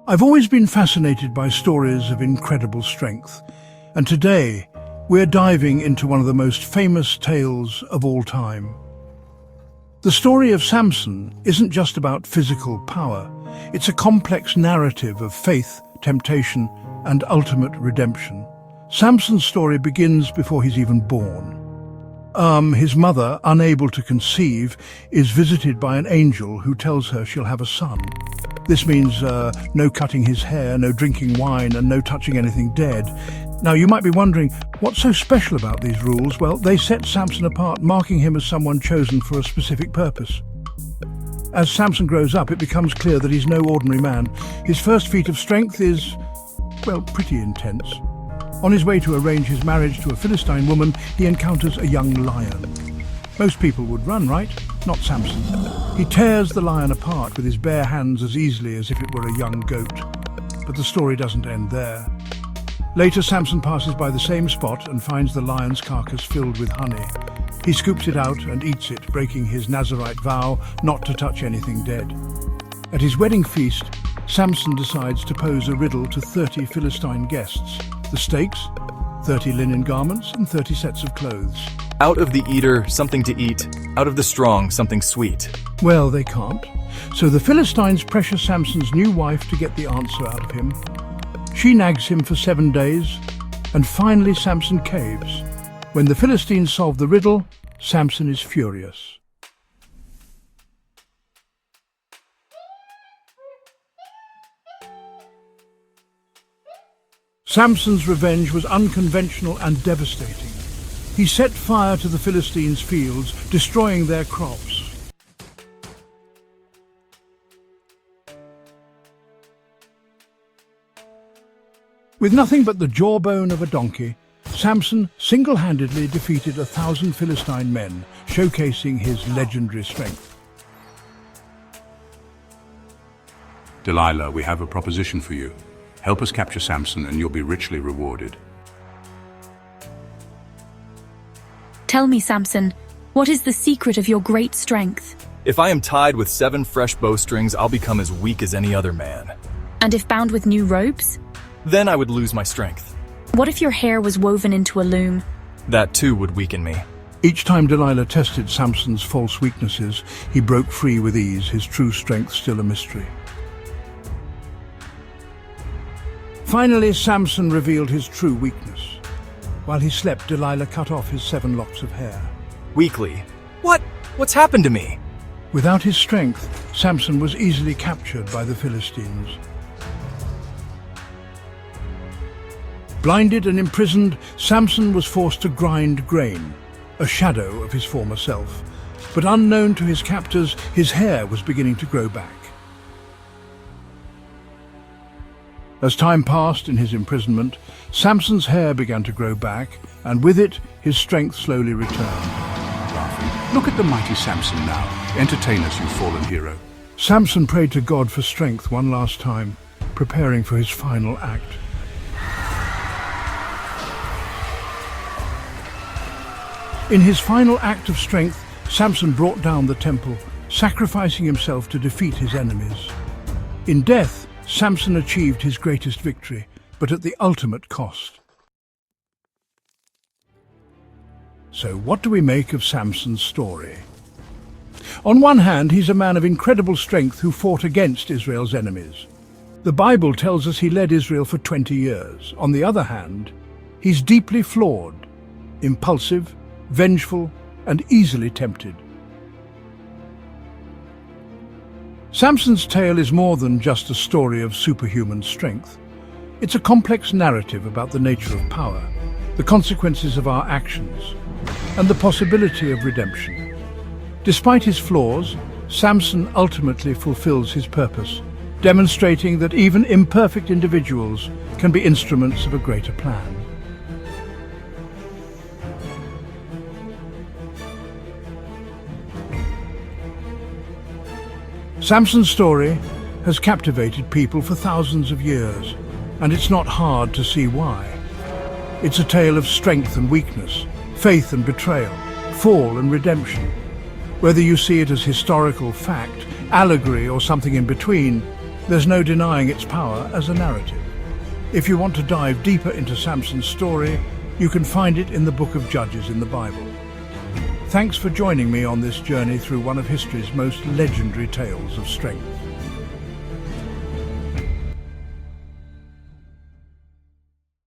I've always been fascinated by stories of incredible strength, and today we're diving into one of the most famous tales of all time. The story of Samson isn't just about physical power, it's a complex narrative of faith, temptation, and ultimate redemption. Samson's story begins before he's even born. His mother, unable to conceive, is visited by an angel who tells her she'll have a son. This means no cutting his hair, no drinking wine, and no touching anything dead. Now, you might be wondering, what's so special about these rules? Well, they set Samson apart, marking him as someone chosen for a specific purpose. As Samson grows up, it becomes clear that he's no ordinary man. His first feat of strength is, well, pretty intense. On his way to arrange his marriage to a Philistine woman, he encounters a young lion. Most people would run, right? Not Samson. He tears the lion apart with his bare hands as easily as if it were a young goat. But the story doesn't end there. Later, Samson passes by the same spot and finds the lion's carcass filled with honey. He scoops it out and eats it, breaking his Nazirite vow not to touch anything dead. At his wedding feast, Samson decides to pose a riddle to 30 Philistine guests. The stakes, 30 linen garments and 30 sets of clothes. Out of the eater, something to eat. Out of the strong, something sweet. Well, they can't. So the Philistines pressure Samson's new wife to get the answer out of him. She nags him for 7 days, and finally Samson caves. When the Philistines solve the riddle, Samson is furious. Samson's revenge was unconventional and devastating. He set fire to the Philistines' fields, destroying their crops. With nothing but the jawbone of a donkey, Samson single-handedly defeated 1,000 Philistine men, showcasing his legendary strength. Delilah, we have a proposition for you. Help us capture Samson and you'll be richly rewarded. Tell me, Samson, what is the secret of your great strength? If I am tied with 7 fresh bowstrings, I'll become as weak as any other man. And if bound with new ropes? Then I would lose my strength. What if your hair was woven into a loom? That too would weaken me. Each time Delilah tested Samson's false weaknesses, he broke free with ease, his true strength still a mystery. Finally, Samson revealed his true weakness. While he slept, Delilah cut off his 7 locks of hair. Weakly? What's happened to me? Without his strength, Samson was easily captured by the Philistines. Blinded and imprisoned, Samson was forced to grind grain, a shadow of his former self. But unknown to his captors, his hair was beginning to grow back. As time passed in his imprisonment, Samson's hair began to grow back, and with it, his strength slowly returned. Look at the mighty Samson now. Entertain us, you fallen hero. Samson prayed to God for strength one last time, preparing for his final act. In his final act of strength, Samson brought down the temple, sacrificing himself to defeat his enemies. In death, Samson achieved his greatest victory, but at the ultimate cost. So what do we make of Samson's story? On one hand, he's a man of incredible strength who fought against Israel's enemies. The Bible tells us he led Israel for 20 years. On the other hand, he's deeply flawed, impulsive, vengeful, and easily tempted. Samson's tale is more than just a story of superhuman strength. It's a complex narrative about the nature of power, the consequences of our actions, and the possibility of redemption. Despite his flaws, Samson ultimately fulfills his purpose, demonstrating that even imperfect individuals can be instruments of a greater plan. Samson's story has captivated people for thousands of years, and it's not hard to see why. It's a tale of strength and weakness, faith and betrayal, fall and redemption. Whether you see it as historical fact, allegory, or something in between, There's no denying its power as a narrative. If you want to dive deeper into Samson's story, you can find it in the Book of Judges in the Bible. Thanks for joining me on this journey through one of history's most legendary tales of strength.